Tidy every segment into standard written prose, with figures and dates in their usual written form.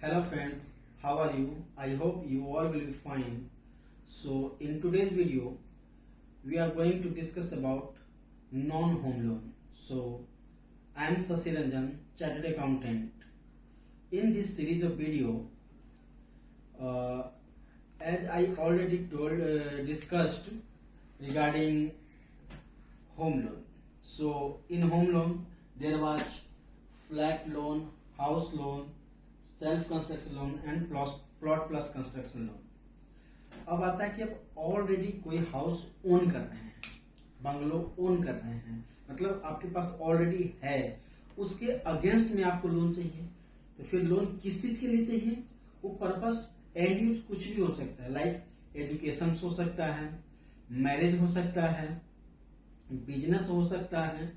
Hello friends, how are you? I hope you all will be fine. So in today's video, we are going to discuss about non-home loan. So I am Sasi Ranjan, Chartered Accountant. In this series of video, as I already discussed regarding home loan. So in home loan, there was flat loan, house loan, self construction loan and plot plus construction loan. अब आता है कि आप already कोई house own कर रहे हैं, bungalow own कर रहे हैं, मतलब आपके पास ऑलरेडी है, उसके अगेंस्ट में आपको लोन चाहिए। तो फिर लोन किस चीज के लिए चाहिए? वो पर्पस एंड यूज कुछ भी हो सकता है, लाइक एजुकेशन हो सकता है, मैरिज हो सकता है, बिजनेस हो सकता है,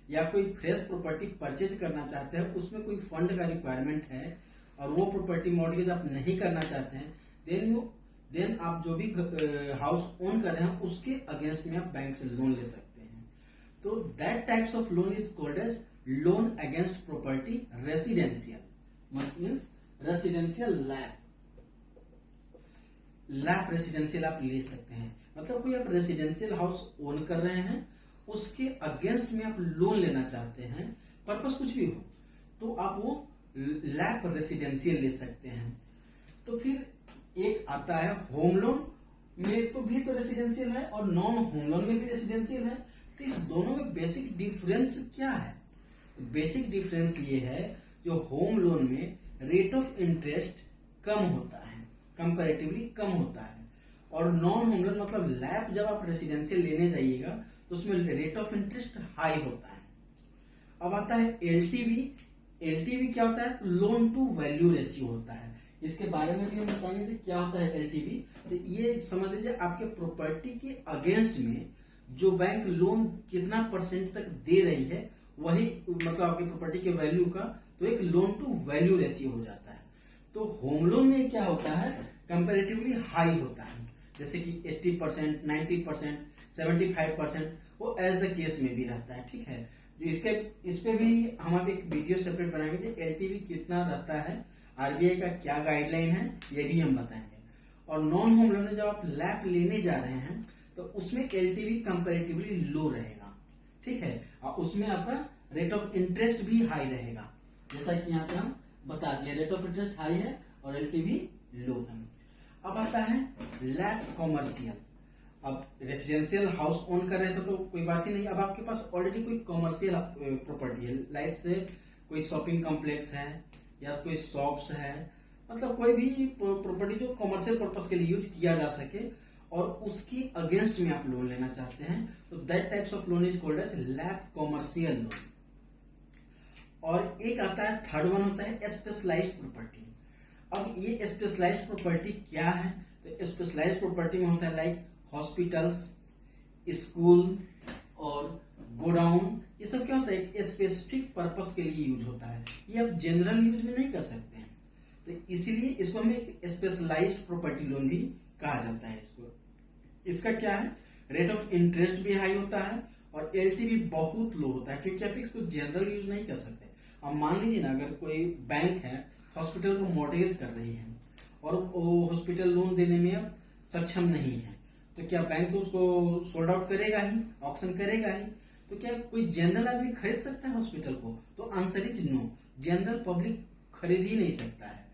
या कोई फ्रेश प्रॉपर्टी परचेज करना चाहते हैं, उसमें कोई फंड का रिक्वायरमेंट है और वो प्रॉपर्टी मॉर्गेज आप नहीं करना चाहते हैं, देन आप जो भी हाउस ओन कर रहे हैं उसके अगेंस्ट में आप बैंक से लोन ले सकते हैं। तो that types of loan is called as loan against property residential, means residential LAP residential आप ले सकते हैं। मतलब कोई आप रेसिडेंशियल हाउस ओन कर रहे हैं, उसके अगेंस्ट में आप लोन लेना चाहते हैं, पर्पस कुछ भी हो, तो आप वो लैप रेसिडेंशियल ले सकते हैं। तो फिर एक आता है होम लोन में, तो भी तो रेसिडेंशियल है और नॉन होम लोन में भी रेसिडेंशियल है। तो इस दोनों में बेसिक डिफरेंस क्या है? बेसिक डिफरेंस ये है, जो होम लोन में रेट ऑफ इंटरेस्ट कम होता है, कंपैरेटिवली कम होता है, और नॉन होम लोन मतलब लैप जब आप रेसिडेंशियल लेने जाइएगा तो उसमें रेट ऑफ इंटरेस्ट हाई होता है। अब आता है एलटीवी। एलटीवी क्या होता है? लोन टू वैल्यू रेशियो होता है। इसके बारे में भी हम बताएंगे क्या होता है एलटीवी। तो ये समझ लीजिए आपके प्रॉपर्टी के अगेंस्ट में जो बैंक लोन कितना परसेंट तक दे रही है, वही मतलब आपकी प्रॉपर्टी के वैल्यू का, तो एक लोन टू वैल्यू रेशियो हो जाता है। तो होम लोन में क्या होता है? कंपेरेटिवली हाई होता है, जैसे कि 80%, 90%, 75%, वो एज द केस में भी रहता है। ठीक है, जो इस पे भी हम आप एक वीडियो सेपरेट बनाएंगे, एलटीवी कितना रहता है, आरबीआई का क्या गाइडलाइन है, ये भी हम बताएंगे। और नॉन होम लोन में जब आप लैप लेने जा रहे हैं तो उसमें एलटीवी कंपैरेटिवली लो रहेगा। ठीक है, और उसमें आपका रेट ऑफ इंटरेस्ट भी हाई रहेगा, जैसा कि यहाँ पे हम बता दिए, रेट ऑफ इंटरेस्ट हाई है और एलटीवी लो है। अब आता है लैप कॉमर्शियल। अब रेसिडेंशियल हाउस ओन कर रहे थे तो कोई बात ही नहीं, अब आपके पास ऑलरेडी कोई कॉमर्शियल प्रॉपर्टी है, लाइक से कोई शॉपिंग कॉम्प्लेक्स है या कोई शॉप्स है, मतलब कोई भी प्रॉपर्टी जो कॉमर्शियल पर्पस के लिए यूज किया जा सके, और उसके अगेंस्ट में आप लोन लेना चाहते हैं, तो that types of loan is called as LAP commercial loan. और एक आता है थर्ड वन होता है स्पेशलाइज्ड प्रॉपर्टी। अब ये स्पेशलाइज्ड प्रॉपर्टी क्या है? तो स्पेशलाइज्ड प्रॉपर्टी में होता है लाइक हॉस्पिटल्स, स्कूल और गोडाउन। ये सब क्या होता है? एक स्पेसिफिक पर्पस के लिए यूज होता है, ये आप जनरल यूज में नहीं कर सकते हैं। तो इसीलिए इसको हमें एक स्पेशलाइज्ड प्रॉपर्टी लोन भी कहा जाता है। इसका क्या है? रेट ऑफ इंटरेस्ट भी हाई होता है और एलटीवी बहुत लो होता है, क्योंकि आप इसको जनरल यूज नहीं कर सकते। अब मान लीजिए ना, अगर कोई बैंक है हॉस्पिटल को मॉर्गेज कर रही है और वो हॉस्पिटल लोन देने में अब सक्षम नहीं है, तो क्या बैंक तो उसको सोल्ड आउट करेगा ही, ऑक्शन करेगा ही? तो क्या कोई जनरल आदमी खरीद सकता है हॉस्पिटल को? तो answer is no, general public खरीद ही नहीं सकता है।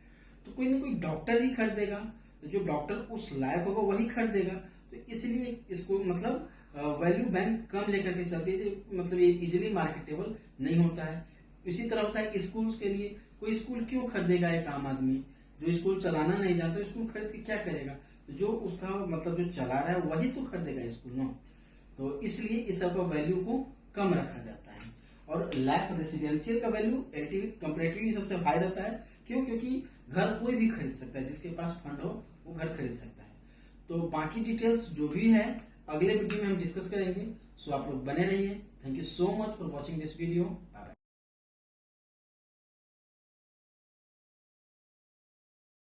तो कोई ना कोई डॉक्टर ही खरीदेगा, तो जो डॉक्टर उस लायक होगा वही खरीदेगा। तो इसलिए इसको मतलब वैल्यू बैंक कम लेकर के चलती है, मतलब ये इजिली मार्केटेबल नहीं होता है। इसी तरह होता है स्कूल्स के लिए, कोई स्कूल क्यों खरीदेगा? एक आम आदमी जो स्कूल चलाना नहीं जानता, स्कूल खरीद के क्या करेगा? जो उसका मतलब जो चला रहा है वही तो खरीदेगा स्कूल ना। तो इसलिए इस सब का वैल्यू को कम रखा जाता है। और लैप रेसिडेंशियल का वैल्यू एलटीवी कंपैरेटिवली सबसे हाई रहता है। क्यों? क्योंकि घर कोई भी खरीद सकता है, जिसके पास फंड हो वो घर खरीद सकता है। तो बाकी डिटेल्स जो भी है अगले वीडियो में हम डिस्कस करेंगे। सो आप लोग बने रहिए। Thank you so much for watching this video.